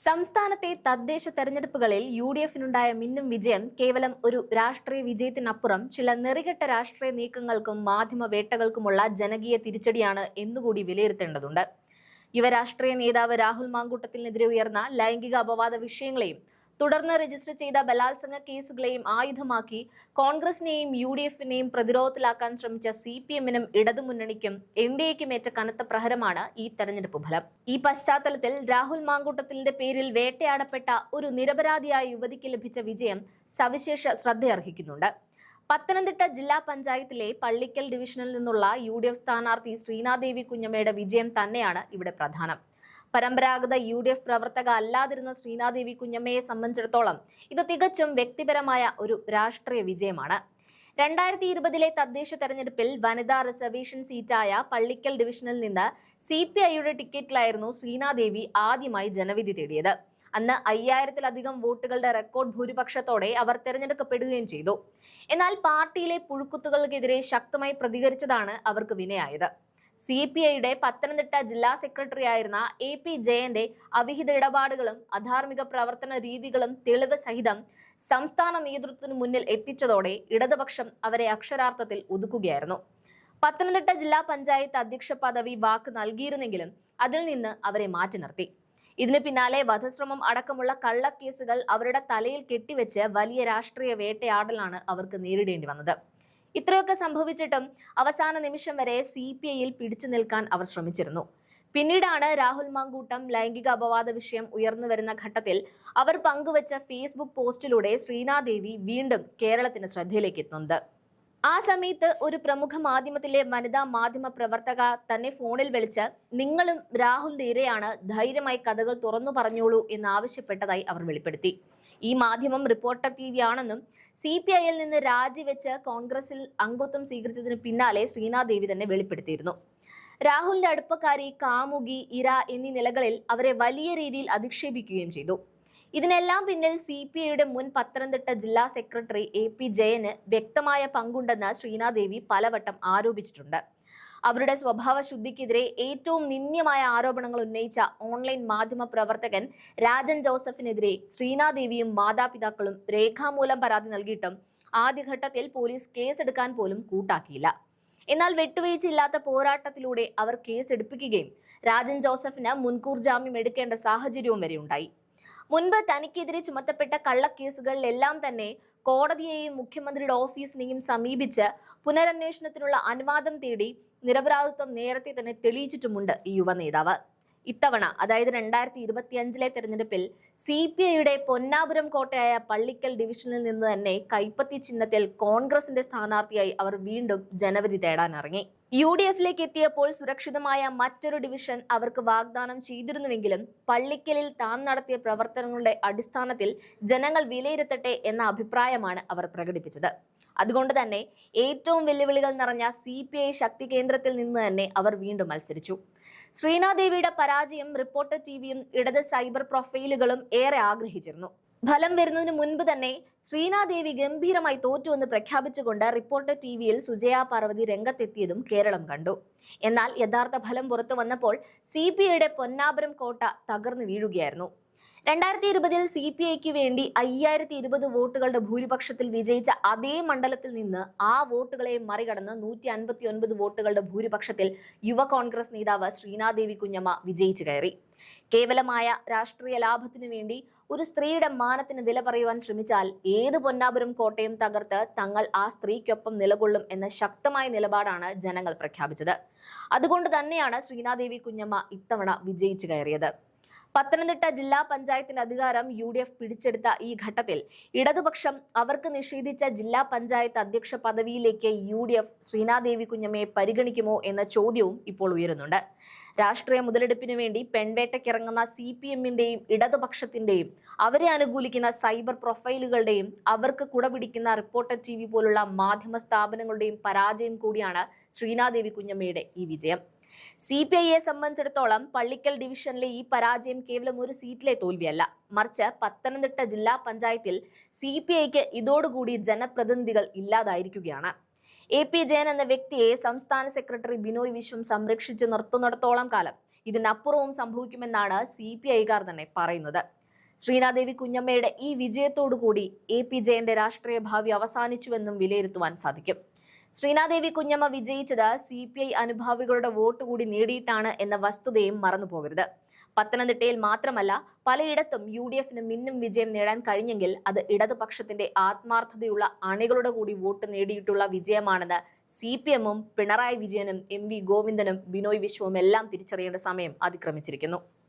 സംസ്ഥാനത്തെ തദ്ദേശ തെരഞ്ഞെടുപ്പുകളിൽ യുഡിഎഫിനുണ്ടായ മിന്നും വിജയം കേവലം ഒരു രാഷ്ട്രീയ വിജയത്തിനപ്പുറം ചില നെറികെട്ട രാഷ്ട്രീയ നീക്കങ്ങൾക്കും മാധ്യമ വേട്ടകൾക്കുമുള്ള ജനകീയ തിരിച്ചടിയാണ് എന്നുകൂടി വിലയിരുത്തേണ്ടതുണ്ട്. യുവരാഷ്ട്രീയ നേതാവ് രാഹുൽ മാങ്കൂട്ടത്തിനെതിരെ ഉയർന്ന ലൈംഗിക അപവാദ വിഷയങ്ങളെയും തുടർന്ന് രജിസ്റ്റർ ചെയ്ത ബലാത്സംഗ കേസുകളെയും ആയുധമാക്കി കോൺഗ്രസിനെയും യുഡിഎഫിനെയും പ്രതിരോധത്തിലാക്കാൻ ശ്രമിച്ച സിപിഎമ്മിനും ഇടതുമുന്നണിക്കും എൻഡിഎക്കും ഏറ്റ കനത്ത പ്രഹരമാണ് ഈ തെരഞ്ഞെടുപ്പ് ഫലം. ഈ പശ്ചാത്തലത്തിൽ രാഹുൽ മാങ്കൂട്ടത്തിന്റെ പേരിൽ വേട്ടയാടപ്പെട്ട ഒരു നിരപരാധിയായ യുവതിക്ക് ലഭിച്ച വിജയം സവിശേഷ ശ്രദ്ധയർഹിക്കുന്നുണ്ട്. പത്തനംതിട്ട ജില്ലാ പഞ്ചായത്തിലെ പള്ളിക്കൽ ഡിവിഷനിൽ നിന്നുള്ള യുഡിഎഫ് സ്ഥാനാർത്ഥി ശ്രീനാദേവി കുഞ്ഞമ്മയുടെ വിജയം തന്നെയാണ് ഇവിടെ പ്രധാനം. പരമ്പരാഗത യുഡിഎഫ് പ്രവർത്തക അല്ലാതിരുന്ന ശ്രീനാദേവി കുഞ്ഞമ്മയെ സംബന്ധിച്ചിടത്തോളം ഇത് തികച്ചും വ്യക്തിപരമായ ഒരു രാഷ്ട്രീയ വിജയമാണ്. 2020 തദ്ദേശ തെരഞ്ഞെടുപ്പിൽ വനിതാ റിസർവേഷൻ സീറ്റായ പള്ളിക്കൽ ഡിവിഷനിൽ നിന്ന് സിപിഐയുടെ ടിക്കറ്റിലായിരുന്നു ശ്രീനാദേവി ആദ്യമായി ജനവിധി തേടിയത്. അന്ന് 5000-ലധികം വോട്ടുകളുടെ റെക്കോർഡ് ഭൂരിപക്ഷത്തോടെ അവർ തെരഞ്ഞെടുക്കപ്പെടുകയും ചെയ്തു. എന്നാൽ പാർട്ടിയിലെ പുഴുക്കുത്തുകൾക്കെതിരെ ശക്തമായി പ്രതികരിച്ചതാണ് അവർക്ക് വിനയായത്. സിപിഐയുടെ പത്തനംതിട്ട ജില്ലാ സെക്രട്ടറി ആയിരുന്ന AP ജയന്റെ അവിഹിത ഇടപാടുകളും അധാർമിക പ്രവർത്തന രീതികളും തെളിവ് സഹിതം സംസ്ഥാന നേതൃത്വത്തിന് മുന്നിൽ എത്തിച്ചതോടെ ഇടതുപക്ഷം അവരെ അക്ഷരാർത്ഥത്തിൽ ഒതുക്കുകയായിരുന്നു. പത്തനംതിട്ട ജില്ലാ പഞ്ചായത്ത് അധ്യക്ഷ പദവി വാക്ക് നൽകിയിരുന്നെങ്കിലും അതിൽ നിന്ന് അവരെ മാറ്റി നിർത്തി. ഇതിന് പിന്നാലെ വധശ്രമം അടക്കമുള്ള കള്ളക്കേസുകൾ അവരുടെ തലയിൽ കെട്ടിവെച്ച് വലിയ രാഷ്ട്രീയ വേട്ടയാടലാണ് അവർക്ക് നേരിടേണ്ടി വന്നത്. ഇത്രയൊക്കെ സംഭവിച്ചിട്ടും അവസാന നിമിഷം വരെ സിപിഐയിൽ പിടിച്ചു നിൽക്കാൻ അവർ ശ്രമിച്ചിരുന്നു. പിന്നീടാണ് രാഹുൽ മാങ്കൂട്ടം ലൈംഗിക അപവാദ വിഷയം ഉയർന്നു വരുന്ന ഘട്ടത്തിൽ അവർ പങ്കുവച്ച ഫേസ്ബുക്ക് പോസ്റ്റിലൂടെ ശ്രീനാദേവി വീണ്ടും കേരളത്തിന് ശ്രദ്ധയിലേക്ക് എത്തുന്നത്. ആ സമയത്ത് ഒരു പ്രമുഖ മാധ്യമത്തിലെ വനിതാ മാധ്യമ പ്രവർത്തക തന്നെ ഫോണിൽ വിളിച്ച് നിങ്ങളും രാഹുലിന്റെ ഇരയാണ്, ധൈര്യമായി കഥകൾ തുറന്നു പറഞ്ഞോളൂ എന്നാവശ്യപ്പെട്ടതായി അവർ വെളിപ്പെടുത്തി. ഈ മാധ്യമം റിപ്പോർട്ടർ TV ആണെന്നും സിപിഐയിൽ നിന്ന് രാജിവെച്ച് കോൺഗ്രസിൽ അംഗത്വം സ്വീകരിച്ചതിന് പിന്നാലെ ശ്രീനാദേവി തന്നെ വെളിപ്പെടുത്തിയിരുന്നു. രാഹുലിന്റെ അടുപ്പക്കാരി, കാമുകി, ഇര എന്നീ നിലകളിൽ അവരെ വലിയ രീതിയിൽ അധിക്ഷേപിക്കുകയും ചെയ്തു. ഇതിനെല്ലാം പിന്നിൽ സിപിഐയുടെ മുൻ പത്തനംതിട്ട ജില്ലാ സെക്രട്ടറി AP ജയന് വ്യക്തമായ പങ്കുണ്ടെന്ന് ശ്രീനാദേവി പലവട്ടം ആരോപിച്ചിട്ടുണ്ട്. അവരുടെ സ്വഭാവ ശുദ്ധിക്കെതിരെ ഏറ്റവും നിന്ദ്യമായ ആരോപണങ്ങൾ ഉന്നയിച്ച ഓൺലൈൻ മാധ്യമ പ്രവർത്തകൻ രാജൻ ജോസഫിനെതിരെ ശ്രീനാദേവിയും മാതാപിതാക്കളും രേഖാമൂലം പരാതി നൽകിയിട്ടും ആദ്യഘട്ടത്തിൽ പോലീസ് കേസെടുക്കാൻ പോലും കൂട്ടാക്കിയില്ല. എന്നാൽ വെട്ടുവീഴ്ചയില്ലാത്ത പോരാട്ടത്തിലൂടെ അവർ കേസെടുപ്പിക്കുകയും രാജൻ ജോസഫിന് മുൻകൂർ ജാമ്യം എടുക്കേണ്ട സാഹചര്യവും വരെ ഉണ്ടായി. മുൻപ് തനിക്കെതിരെ ചുമത്തപ്പെട്ട കള്ളക്കേസുകളിലെല്ലാം തന്നെ കോടതിയെയും മുഖ്യമന്ത്രിയുടെ ഓഫീസിനെയും സമീപിച്ച് പുനരന്വേഷണത്തിനുള്ള അനുവാദം തേടി നിരപരാധിത്വം നേരത്തെ തന്നെ തെളിയിച്ചിട്ടുമുണ്ട് ഈ യുവ നേതാവ്. ഇത്തവണ, അതായത് 2025 തെരഞ്ഞെടുപ്പിൽ സിപിഐയുടെ പൊന്നാപുരം കോട്ടയായ പള്ളിക്കൽ ഡിവിഷനിൽ നിന്ന് തന്നെ കൈപ്പത്തി ചിഹ്നത്തിൽ കോൺഗ്രസിന്റെ സ്ഥാനാർത്ഥിയായി അവർ വീണ്ടും ജനവിധി തേടാനിറങ്ങി. UDFിലേക്ക് എത്തിയപ്പോൾ സുരക്ഷിതമായ മറ്റൊരു ഡിവിഷൻ അവർക്ക് വാഗ്ദാനം ചെയ്തിരുന്നുവെങ്കിലും പള്ളിക്കലിൽ താൻ നടത്തിയ പ്രവർത്തനങ്ങളുടെ അടിസ്ഥാനത്തിൽ ജനങ്ങൾ വിലയിരുത്തട്ടെ എന്ന അഭിപ്രായമാണ് അവർ പ്രകടിപ്പിച്ചത്. അതുകൊണ്ട് തന്നെ ഏറ്റവും വെല്ലുവിളികൾ നിറഞ്ഞ സിപിഐ ശക്തി കേന്ദ്രത്തിൽ നിന്ന് തന്നെ അവർ വീണ്ടും മത്സരിച്ചു. ശ്രീനാദേവിയുടെ പരാജയം റിപ്പോർട്ടർ TVയും ഇടത് സൈബർ പ്രൊഫൈലുകളും ഏറെ ആഗ്രഹിച്ചിരുന്നു. ഫലം വരുന്നതിന് മുൻപ് തന്നെ ശ്രീനാദേവി ഗംഭീരമായി തോറ്റുവെന്ന് പ്രഖ്യാപിച്ചുകൊണ്ട് റിപ്പോർട്ടർ TVയിൽ സുജയ പാർവതി രംഗത്തെത്തിയതും കേരളം കണ്ടു. എന്നാൽ യഥാർത്ഥ ഫലം പുറത്തു വന്നപ്പോൾ സിപിഐയുടെ പൊന്നാപുരം കോട്ട തകർന്നു വീഴുകയായിരുന്നു. 2020 സിപിഐക്ക് വേണ്ടി 5020 വോട്ടുകളുടെ ഭൂരിപക്ഷത്തിൽ വിജയിച്ച അതേ മണ്ഡലത്തിൽ നിന്ന് ആ വോട്ടുകളെ മറികടന്ന് 159 വോട്ടുകളുടെ ഭൂരിപക്ഷത്തിൽ യുവ കോൺഗ്രസ് നേതാവ് ശ്രീനാദേവി കുഞ്ഞമ്മ വിജയിച്ചു കയറി. കേവലമായ രാഷ്ട്രീയ ലാഭത്തിനു വേണ്ടി ഒരു സ്ത്രീയുടെ മാനത്തിന് വില പറയുവാൻ ശ്രമിച്ചാൽ ഏത് പൊന്നാപുരം കോട്ടയും തകർത്ത് തങ്ങൾ ആ സ്ത്രീക്കൊപ്പം നിലകൊള്ളും എന്ന ശക്തമായ നിലപാടാണ് ജനങ്ങൾ പ്രഖ്യാപിച്ചത്. അതുകൊണ്ട് തന്നെയാണ് ശ്രീനാദേവി കുഞ്ഞമ്മ ഇത്തവണ വിജയിച്ചു കയറിയത്. പത്തനംതിട്ട ജില്ലാ പഞ്ചായത്തിന്റെ അധികാരം UDF പിടിച്ചെടുത്ത ഈ ഘട്ടത്തിൽ ഇടതുപക്ഷം അവർക്ക് നിഷേധിച്ച ജില്ലാ പഞ്ചായത്ത് അധ്യക്ഷ പദവിയിലേക്ക് UDF ശ്രീനാദേവി കുഞ്ഞമ്മയെ പരിഗണിക്കുമോ എന്ന ചോദ്യവും ഇപ്പോൾ ഉയരുന്നുണ്ട്. രാഷ്ട്രീയ മുതലെടുപ്പിനു വേണ്ടി പെൺവേട്ടയ്ക്കിറങ്ങുന്ന CPMന്റെയും ഇടതുപക്ഷത്തിന്റെയും അവരെ അനുകൂലിക്കുന്ന സൈബർ പ്രൊഫൈലുകളുടെയും അവർക്ക് കുടപിടിക്കുന്ന റിപ്പോർട്ടർ TV പോലുള്ള മാധ്യമ സ്ഥാപനങ്ങളുടെയും പരാജയം കൂടിയാണ് ശ്രീനാദേവി കുഞ്ഞമ്മയുടെ ഈ വിജയം. സിപിഐയെ സംബന്ധിച്ചിടത്തോളം പള്ളിക്കൽ ഡിവിഷനിലെ ഈ പരാജയം കേവലം ഒരു സീറ്റിലെ തോൽവിയല്ല, മറിച്ച് പത്തനംതിട്ട ജില്ലാ പഞ്ചായത്തിൽ സിപിഐക്ക് ഇതോടുകൂടി ജനപ്രതിനിധികൾ ഇല്ലാതായിരിക്കുകയാണ്. AP ജയൻ എന്ന വ്യക്തിയെ സംസ്ഥാന സെക്രട്ടറി ബിനോയ് വിശ്വം സംരക്ഷിച്ചു നിർത്തുന്നിടത്തോളം കാലം ഇതിനപ്പുറവും സംഭവിക്കുമെന്നാണ് CPI-കാർ തന്നെ പറയുന്നത്. ശ്രീനാദേവി കുഞ്ഞമ്മയുടെ ഈ വിജയത്തോടുകൂടി AP ജയന്റെ രാഷ്ട്രീയ ഭാവി അവസാനിച്ചുവെന്നും വിലയിരുത്തുവാൻ സാധിക്കും. ശ്രീനാദേവി കുഞ്ഞമ്മ വിജയിച്ചത് CPI അനുഭാവികളുടെ വോട്ട് കൂടി നേടിയിട്ടാണ് എന്ന വസ്തുതയും മറന്നുപോകരുത്. പത്തനംതിട്ടയിൽ മാത്രമല്ല പലയിടത്തും UDF-ന് മിന്നും വിജയം നേടാൻ കഴിഞ്ഞെങ്കിൽ അത് ഇടതുപക്ഷത്തിന്റെ ആത്മാർത്ഥതയുള്ള അണികളുടെ കൂടി വോട്ട് നേടിയിട്ടുള്ള വിജയമാണെന്ന് CPM-ഉം പിണറായി വിജയനും MV ഗോവിന്ദനും ബിനോയ് വിശ്വവും എല്ലാം തിരിച്ചറിയേണ്ട സമയം അതിക്രമിച്ചിരിക്കുന്നു.